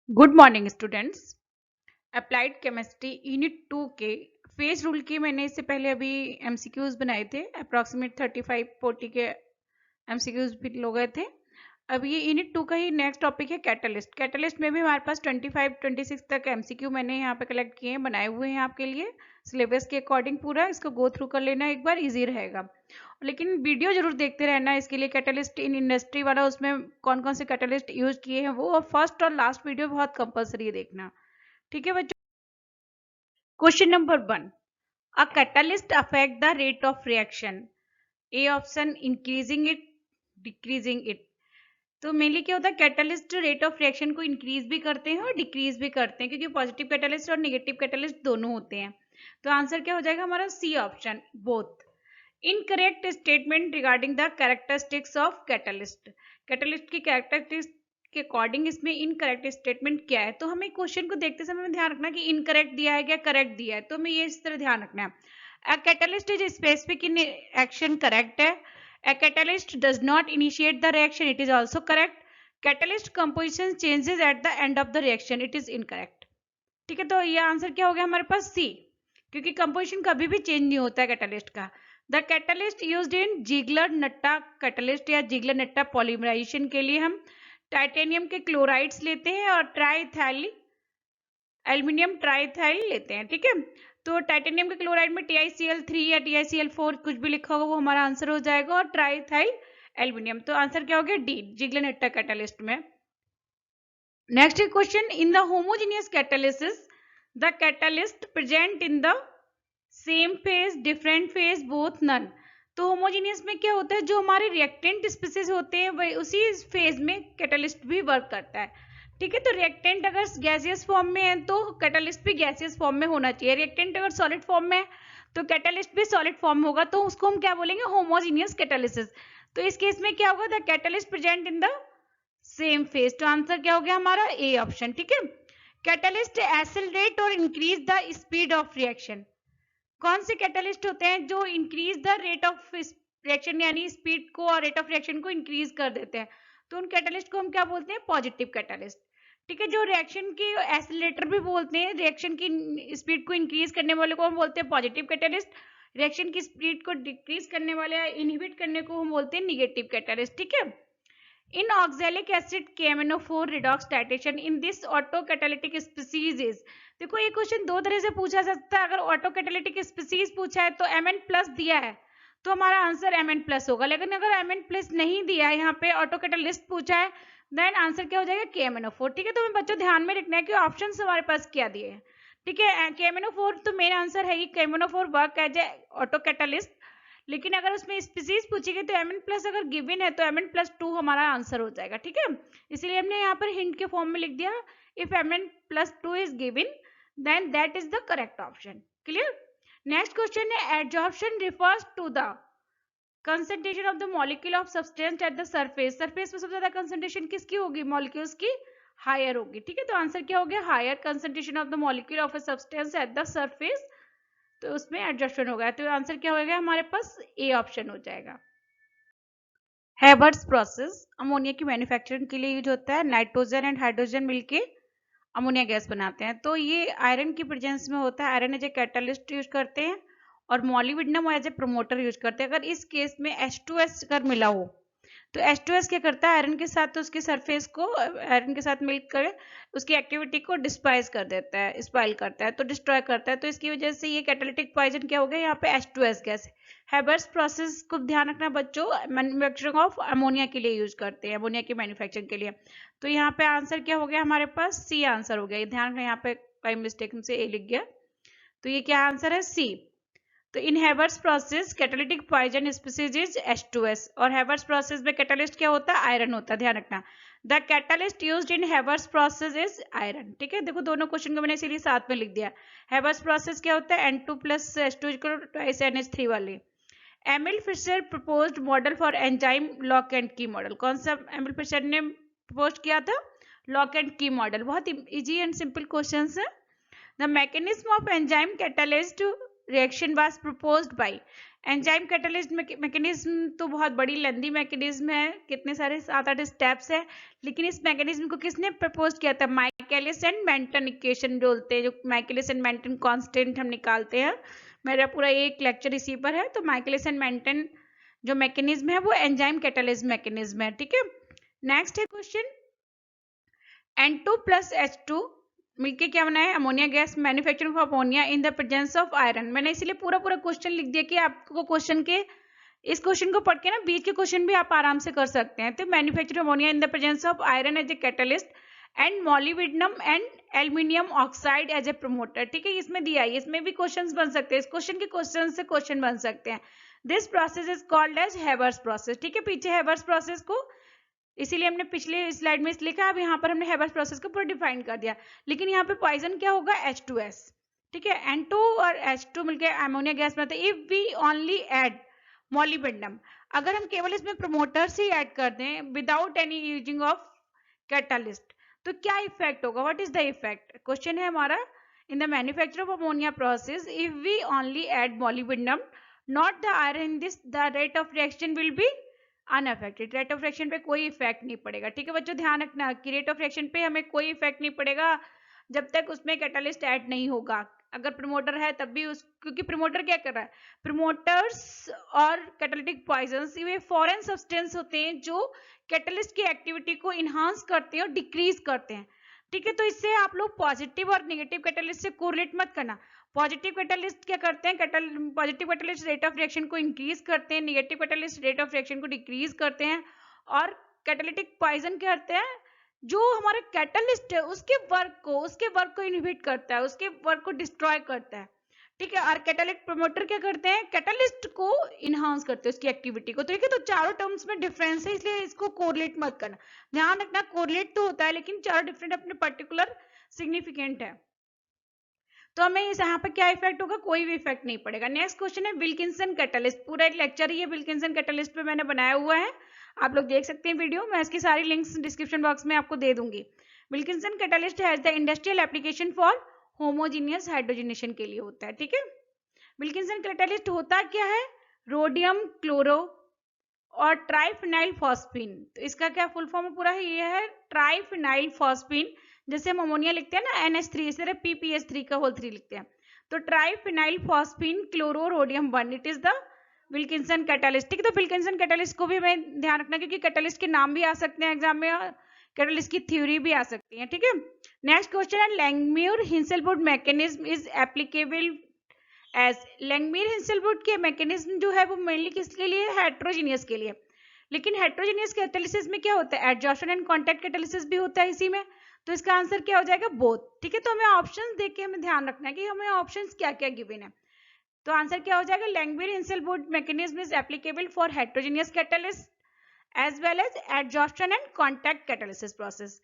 Good morning students. Applied chemistry unit 2 के phase rule के मैंने इससे पहले अभी एमसीक्यूज बनाए थे। अप्रॉक्सीमेट 35-40 के एमसीक्यूज भी हो गए थे। अब ये यूनिट 2 का ही नेक्स्ट टॉपिक है कैटलिस्ट। कैटलिस्ट में भी हमारे पास 25-26 तक एमसीक्यू मैंने यहाँ पे कलेक्ट किए हैं, बनाए हुए हैं आपके लिए सिलेबस के अकॉर्डिंग। पूरा इसको गो थ्रू कर लेना एक बार, इजी रहेगा। लेकिन वीडियो जरूर देखते रहना इसके लिए। कैटलिस्ट इन इंडस्ट्री वाला, उसमें कौन कौन से कैटलिस्ट यूज किए हैं वो, और फर्स्ट और लास्ट वीडियो बहुत कंपलसरी है देखना। ठीक है बच्चों। Question number 1, a catalyst affect the rate of reaction. A option increasing it, decreasing it. तो मेनली क्या होता है, कैटलिस्ट रेट ऑफ रिएक्शन को इंक्रीज भी करते हैं और डिक्रीज भी करते हैं, क्योंकि पॉजिटिव कैटलिस्ट और नेगेटिव कैटलिस्ट दोनों होते हैं। तो आंसर क्या हो जाएगा हमारा, C option, both. Incorrect statement regarding the characteristics of catalyst. Catalyst की कैरेक्टरिस्टिक्स के अकॉर्डिंग इसमें इनकरेक्ट स्टेटमेंट क्या है। तो हमें क्वेश्चन को देखते समय ध्यान रखना कि इनकरेक्ट दिया है या करेक्ट दिया है। तो हमें ये इस तरह ध्यान रखना है, catalyst is specific in action, correct है। A catalyst does not initiate the reaction, it is also correct. Catalyst composition changes at the end of the reaction, it is incorrect. ठीक है, तो ये आंसर क्या हो गया हमारे पास, सी, क्योंकि कंपोजिशन कभी भी चेंज नहीं होता है कैटलिस्ट का। The catalyst used in Ziegler Natta catalyst या जिगलर नट्टा पॉलीमराइजेशन के लिए हम टाइटेनियम के क्लोराइड्स लेते हैं और ट्राइथाइल एल्यूमिनियम ट्राइथाइल लेते हैं। ठीक है, तो टाइटेनियम के क्लोराइड में TiCl3 या TiCl4 कुछ भी लिखा होगा वो हमारा आंसर हो जाएगा, और ट्राइथाइल एल्यूमिनियम। तो आंसर क्या हो गया, डी, जिगलर नट्टा कैटलिस्ट में। Next question, in the homogeneous catalysis the catalyst present in the same phase, different phase, both, none. तो होमोजेनियस में क्या होता है, जो हमारे रिएक्टेंट स्पीसीज होते हैं वही उसी फेज में कैटलिस्ट भी वर्क करता है। ठीक है, तो रिएक्टेंट अगर गैसियस फॉर्म में है तो कैटलिस्ट भी गैसियस फॉर्म में होना चाहिए। रिएक्टेंट अगर सॉलिड फॉर्म में है तो कैटलिस्ट भी सॉलिड फॉर्म होगा, तो उसको हम क्या बोलेंगे, होमोजेनियस कैटालिसिस। तो इस केस में क्या होगा, the catalyst present in the same phase. तो आंसर क्या हो गया हमारा, ए ऑप्शन। ठीक है, कैटलिस्ट एक्सेलरेट और increase the speed of reaction. कौन से कैटलिस्ट होते हैं जो increase the rate of reaction, यानी स्पीड को और रेट ऑफ रिएक्शन को इंक्रीज कर देते हैं। तो उन कैटलिस्ट को हम क्या बोलते हैं, पॉजिटिव कैटलिस्ट। ठीक है, जो रिएक्शन की एक्सेलरेटर भी बोलते हैं, रिएक्शन की स्पीड को इंक्रीज करने वाले को हम बोलते हैं पॉजिटिव कैटलिस्ट। रिएक्शन की स्पीड को डिक्रीज करने वाले, इनहिबिट करने को हम बोलते हैं निगेटिव कैटलिस्ट। ठीक है, in oxalic acid KMnO4 redox titration in this autocatalytic species is। देखो ये क्वेश्चन दो तरह से पूछा जा सकता है। अगर ऑटोकैटालिटिक स्पीसीज पूछा है तो Mn प्लस दिया है तो हमारा आंसर Mn प्लस होगा। लेकिन अगर Mn प्लस नहीं दिया है, यहाँ पे ऑटोकैटालिस्ट पूछा है, देन आंसर क्या हो जाएगा, KMnO4। ठीक है, तो हमें बच्चों ध्यान में रखना है कि ऑप्शन हमारे पास क्या दिए हैं। ठीक है, KMnO4 तो मेरा आंसर है ही, KMnO4 वर्क एज ए ऑटोकैटालिस्ट। लेकिन अगर उसमें स्पीसीज पूछेगी तो Mn प्लस अगर गिवन है तो Mn प्लस 2 हमारा आंसर हो जाएगा। ठीक है, इसलिए हमने यहाँ पर हिंट के फॉर्म में लिख दिया, if Mn plus 2 is given then that is the correct option. Clear. Next question है, adsorption refers to the concentration of the molecule of substance at the surface. Surface में सबसे ज्यादा कंसंट्रेशन किसकी होगी, मॉलिक्यूल्स की हायर होगी। ठीक है, तो आंसर क्या हो गया, higher concentration of the molecule of a substance at the surface. तो उसमें एडजस्टमेंट हो गया, तो आंसर क्या हो गया हमारे पास, ए ऑप्शन हो जाएगा। हेबर्स प्रोसेस अमोनिया की मैन्युफैक्चरिंग के लिए यूज होता है। नाइट्रोजन एंड हाइड्रोजन मिलके अमोनिया गैस बनाते हैं। तो ये आयरन की प्रेजेंस में होता है। Iron as a catalyst use करते हैं और molybdenum as a promoter use करते हैं। अगर इस केस में H2S अगर मिला हो तो H2S क्या करता है, आयरन के साथ तो उसकी सरफेस को आयरन के साथ मिलकर उसकी एक्टिविटी को डिस्पाइज कर देता है, स्पाइल करता है, तो डिस्ट्रॉय करता है। तो इसकी वजह से ये कैटालिटिक पॉइजन क्या हो गया, यहाँ पे H2S गैस। हेबर्स प्रोसेस को ध्यान रखना बच्चों, मैन्युफैक्चरिंग ऑफ अमोनिया के लिए यूज करते हैं, अमोनिया की मैन्युफैक्चरिंग के लिए। तो यहाँ पे आंसर क्या हो गया हमारे पास, सी आंसर हो गया। ये ध्यान रखना, यहाँ पे बाई मिस्टेक से ए लिख गया, तो ये क्या आंसर है, सी। तो in Haber's process catalytic poison species is H2S, और हेबर्स प्रोसेस में कैटालिस्ट क्या होता है, आयरन होता है, ध्यान रखना। The catalyst used in Haber's process is iron. ठीक है, देखो दोनों क्वेश्चन को मैंने इसीलिए साथ में लिख दिया। हेबर्स प्रोसेस क्या होता है, N2 plus H2 twice NH3 वाली। Emil Fischer proposed model for enzyme lock and key model. कौन सा एमिल फिशर ने प्रपोज किया था, लॉक एंड की मॉडल। बहुत इजी एंड सिंपल क्वेश्चन है। The mechanism of enzyme catalyzed reaction was proposed by enzyme catalyst mechanism तो बहुत बड़ी लेंदी मैकेनिज्म है, कितने सारे 7-8 स्टेप्स है, लेकिन इस मैकेनिज्म को किसने प्रपोज किया था? माइकलिस एंड मेंटन इक्वेशन जो बोलते हैं, जो माइकलिस एंड मेंटन कांस्टेंट हम निकालते हैं। मेरा पूरा एक लेक्चर इसी पर है। तो माइकलिस एंड मेंटन जो मैकेनिज्म है वो एंजाइम कैटलिस्ट मैकेनिज्म है, ठीक है। नेक्स्ट है क्वेश्चन, N2 plus H2 मिलके क्या बना है? Ammonia gas. Manufacturing of ammonia in the presence of iron. मैंने इसलिए पूरा क्वेश्चन लिख दिया कि आपको क्वेश्चन के इस क्वेश्चन को पढ़ के ना बीच के क्वेश्चन भी आप आराम से कर सकते हैं। तो manufacture ammonia in the presence of iron as a catalyst and molybdenum and aluminium oxide as a promoter, ठीक है। इसमें दिया है, इसमें भी क्वेश्चंस बन सकते हैं, इस क्वेश्चन के क्वेश्चन से क्वेश्चन बन सकते हैं। This process is called as Haber's process, ठीक है। पीछे हेवर्स प्रोसेस को इसीलिए हमने पिछले स्लाइड में लिखा, अब यहाँ पर हमने हेवर्स प्रोसेस को पूरा डिफाइन कर दिया। लेकिन यहाँ पे पॉइजन क्या होगा? H2S, ठीक है। N2 और H2 मिलकर अमोनिया गैस बनाते हैं। If we only add molybdenum, अगर हम केवल इसमें प्रमोटर्स ही ऐड कर दें without any using of catalyst, तो क्या इफेक्ट होगा? What is the effect? Question है हमारा, in the manufacture of ammonia process if we only add molybdenum not the iron, this the rate of reaction will be unaffected. Rate of reaction पे कोई effect नहीं पड़ेगा, ठीक है बच्चों। ध्यान रखना कि रेट ऑफ रिएक्शन पे हमें कोई इफेक्ट नहीं पड़ेगा जब तक उसमें कैटलिस्ट ऐड नहीं होगा। अगर प्रमोटर है तब भी क्योंकि प्रमोटर क्या कर रहा है? प्रमोटर्स और कैटालिटिक पॉइजंस ये फॉरेन सब्सटेंस होते हैं जो कैटलिस्ट की एक्टिविटी को इनहांस करते हैं और डिक्रीज करते हैं, ठीक है। तो इससे आप लोग पॉजिटिव और नेगेटिव कैटलिस्ट से कोरिलेट मत करना। पॉजिटिव कैटलिस्ट क्या करते हैं? Positive catalyst rate of reaction को इंक्रीज करते हैं, negative catalyst rate of reaction को डिक्रीज करते हैं, और कैटालिटिक पॉइजन क्या करते हैं? जो हमारा कैटलिस्ट है उसके वर्क को इनहिबिट करता है, उसके वर्क को डिस्ट्रॉय करता है, ठीक है। और कैटालिटिक प्रमोटर क्या करते हैं? कैटलिस्ट को इनहांस करते हैं, उसकी एक्टिविटी को। ठीक है, तो चारों टर्म्स में डिफरेंस है, इसलिए इसको कोरिलेट मत करना। ध्यान रखना कोरिलेट तो होता है लेकिन चारों डिफरेंट अपने पर्टिकुलर सिग्निफिकेंट है। तो हमें इस यहाँ पे क्या इफेक्ट होगा? कोई भी इफेक्ट नहीं पड़ेगा। नेक्स्ट क्वेश्चन है विल्किंसन कैटलिस्ट। पूरा एक लेक्चर ही है विल्किंसन कैटलिस्ट पे मैंने बनाया हुआ है, आप लोग देख सकते हैं वीडियो। मैं इसकी सारी लिंक्स डिस्क्रिप्शन बॉक्स में आपको दे दूंगी। Wilkinson catalyst has the industrial application for homogeneous hydrogenation के लिए होता है, ठीक है। विल्किंसन कैटलिस्ट होता क्या है? रोडियम क्लोरो और ट्राइफिनाइल फॉस्फीन। तो इसका क्या फुल फॉर्म पूरा है? ये है ट्राइफिनाइल फॉस्फीन। जैसे हम अमोनिया लिखते हैं ना NH3, इस तरह PPH3 का होल 3 लिखते हैं। तो triphenyl phosphine chloro rhodium 1, it is the Wilkinson catalyst, ठीक है। तो विल्किंसन कैटलिस्ट को भी हमें ध्यान रखना क्योंकि कैटलिस्ट के नाम भी आ सकते हैं एग्जाम में और कैटलिस्ट की थ्योरी भी आ सकती है, ठीक है। नेक्स्ट क्वेश्चन है लैंगम्यूर Hinshelwood mechanism is applicable as. लैंगम्यूर हिंसेलवुड के मैकेनिज्म जो है वो मेनली किसके लिए? हेट्रोजीनियस के लिए। लेकिन हेट्रोजीनियस कैटालिसिस में क्या होता है? एडजॉर्प्शन एंड कॉन्टैक्ट कैटालिसिस भी होता है इसी में। तो इसका आंसर क्या हो जाएगा? बोथ, ठीक है। तो हमें ऑप्शंस देख के हमें ध्यान रखना है कि हमें ऑप्शंस क्या क्या गिवन है। तो आंसर क्या हो जाएगा? Langmuir Hinshelwood mechanism is applicable for heterogeneous catalyst as well as adsorption and contact catalysis process.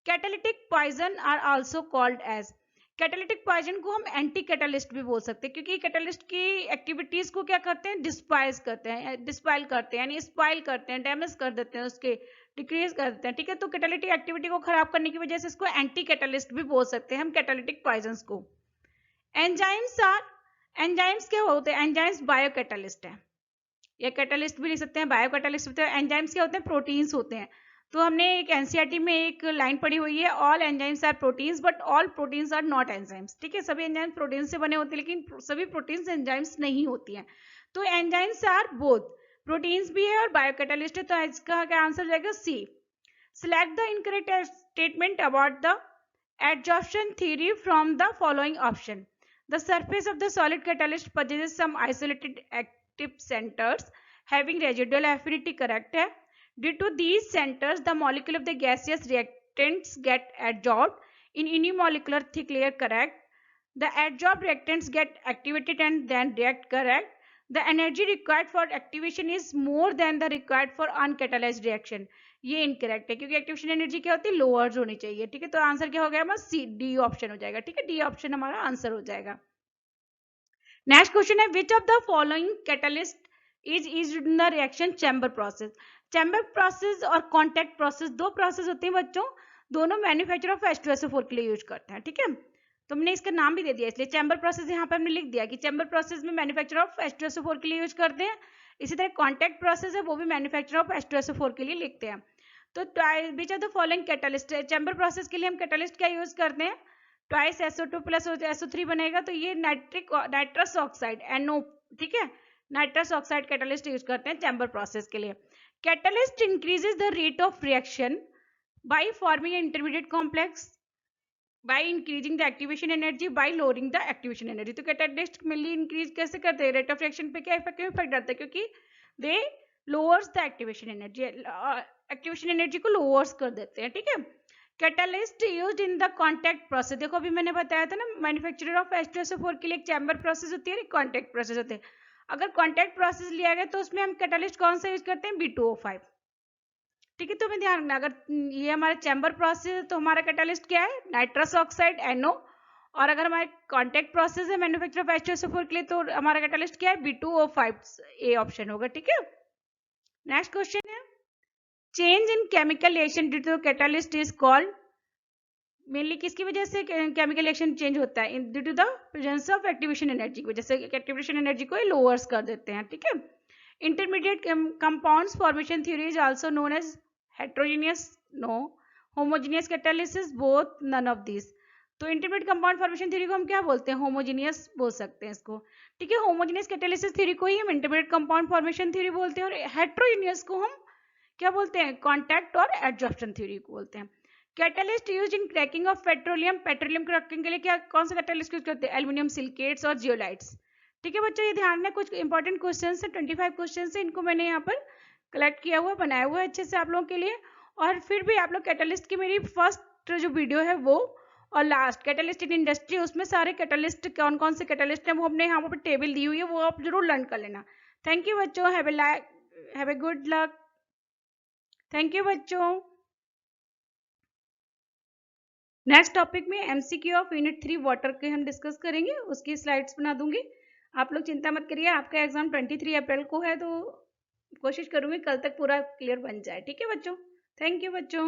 Catalytic poison are also called as। Catalytic poison को हम एंटी कैटालिस्ट भी बोल सकते हैं क्योंकि कैटालिस्ट की एक्टिविटीज को क्या करते हैं? डिस्पाइल करते हैं यानी स्पाइल करते हैं, डैमेज कर देते हैं, उसके डिक्रीज कर देते हैं, ठीक है। तो कैटालिटिक एक्टिविटी को खराब करने की वजह से इसको एंटी कैटालिस्ट भी बोल सकते हैं हम कैटालिटिक पॉइजन को। एंजाइम्स क्या होते हैं? एंजाइम्स बायो कैटालिस्ट है या कैटालिस्ट भी लिख सकते हैं, बायो कैटालिस्ट होते हैं। एंजाइम्स क्या होते हैं? प्रोटीन्स होते हैं। तो हमने एक एनसीईआरटी में एक लाइन पढ़ी हुई है, all enzymes are proteins but all proteins are not enzymes, ठीक है। सभी एंजाइम्स प्रोटीन से बने होते हैं लेकिन सभी प्रोटीन्स एंजाइम्स नहीं होती हैं। तो एंजाइम्स आर बोथ, प्रोटीन्स भी है और बायो कैटालिस्ट है। तो इसका क्या आंसर हो जाएगा? C. Select the incorrect statement about the adsorption theory from the following option. The surface of the solid catalyst possesses some isolated active centers having residual affinity, correct है। Due to these centers, the molecule of the gaseous reactants get adsorbed in unimolecular thick layer, correct। The adsorbed reactants get activated and then react, correct। The energy required for activation is more than the required for uncatalyzed reaction, ये incorrect है क्योंकि activation energy क्या होती है? Lower होनी चाहिए, ठीक है। तो आंसर क्या हो गया हमारा? सी, डी ऑप्शन हो जाएगा, ठीक है। डी ऑप्शन हमारा आंसर हो जाएगा। नेक्स्ट क्वेश्चन है which of the following catalyst is in the reaction chamber process. Chamber process और कॉन्टैक्ट प्रोसेस दो प्रोसेस होते हैं बच्चों, दोनों मैन्युफैक्चर ऑफ H2SO4 के लिए यूज करते हैं, ठीक है। तो हमने इसका नाम भी दे दिया, इसलिए चैम्बर प्रोसेस यहाँ पे हमने लिख दिया कि चैम्बर प्रोसेस में मैन्युफैक्चर ऑफ H2SO4 के लिए यूज करते हैं। इसी तरह कॉन्टैक्ट प्रोसेस है वो भी मैन्युफैक्चर ऑफ H2SO4 के लिए लिखते हैं। तो which are the following catalyst, chamber process के लिए हम कैटालिस्ट क्या यूज करते हैं, ट्वाइस SO2 प्लस SO3 बनेगा, तो ये नाइट्रस ऑक्साइड NO, ठीक है, नाइट्रस ऑक्साइड कैटालिस्ट यूज करते हैं चैम्बर प्रोसेस के लिए। Catalyst increases the rate of reaction by forming intermediate complex by increasing the activation energy by lowering the activation energy। तो कैटालिस्ट मेनली इंक्रीज कैसे करते हैं, रेट ऑफ रिएक्शन पे क्या इफेक्ट डालता है, क्योंकि they lowers the activation energy, activation energy को लोअर्स कर देते हैं, ठीक है। Catalyst used in the contact process, देखो अभी मैंने बताया था ना, मैन्युफैक्चरर ऑफ H2SO4 के लिए एक चैम्बर प्रोसेस होती है, एक कॉन्टैक्ट प्रोसेस होते हैं। अगर कॉन्टैक्ट प्रोसेस लिया गया तो उसमें हम कैटालिस्ट कौन सा यूज करते हैं, B2O5, ठीक है। तो हमें ध्यान रखना, अगर ये हमारा चैम्बर प्रोसेस है तो हमारा कैटालिस्ट क्या है, नाइट्रस ऑक्साइड NO, और अगर हमारे कॉन्टैक्ट प्रोसेस है मैन्युफैक्चर ऑफ H2SO4 के लिए तो हमारा कैटालिस्ट क्या है, B2O5, ए ऑप्शन होगा, ठीक है। नेक्स्ट क्वेश्चन है, change in chemical reaction due to catalyst is called, mainly किसकी वजह से केमिकल रिएक्शन चेंज होता है, due to the presence of activation energy की वजह से, एक्टिवेशन एनर्जी को लोअर्स कर देते हैं, ठीक है। Intermediate compounds formation theory is also known as heterogeneous, no, homogeneous catalysis, both, none of these। तो इंटरमीडिएट कंपाउंड फॉर्मेशन थ्योरी को हम क्या बोलते हैं, होमोजीनियस बोल सकते हैं इसको, ठीक है। होमोजीनियस कैटालिसिस थ्योरी को ही हम इंटरमीडिएट कंपाउंड फॉर्मेशन थ्योरी बोलते हैं, और हेट्रोजीनियस को हम क्या बोलते हैं, कॉन्टैक्ट और एडजॉर्प्शन थ्योरी को बोलते हैं। Catalyst used in cracking of petroleum, petroleum cracking के लिए क्या कौन सा कैटालिस्ट यूज करते हैं, एल्यूमिनियम सिलिकेट्स और जियोलाइट्स, ठीक है बच्चों। ये ध्यान में कुछ इंपॉर्टेंट क्वेश्चन है, 25 क्वेश्चन है, इनको मैंने यहाँ पर कलेक्ट किया हुआ, बनाया हुआ है अच्छे से आप लोगों के लिए। और फिर भी आप लोग कैटालिस्ट की मेरी फर्स्ट जो वीडियो है वो और लास्ट कैटालिस्ट इन इंडस्ट्री, उसमें सारे कैटालिस्ट कौन कौन से कैटालिस्ट हैं वो हमने यहाँ पर टेबल दी हुई है, वो आप जरूर लर्न कर लेना। थैंक यू बच्चों, have a good luck, thank you बच्चों। नेक्स्ट टॉपिक में MCQ ऑफ यूनिट 3 वाटर के हम डिस्कस करेंगे, उसकी स्लाइड्स बना दूंगी। आप लोग चिंता मत करिए, आपका एग्जाम 23 अप्रैल को है, तो कोशिश करूंगी कल तक पूरा क्लियर बन जाए, ठीक है बच्चों। थैंक यू बच्चों।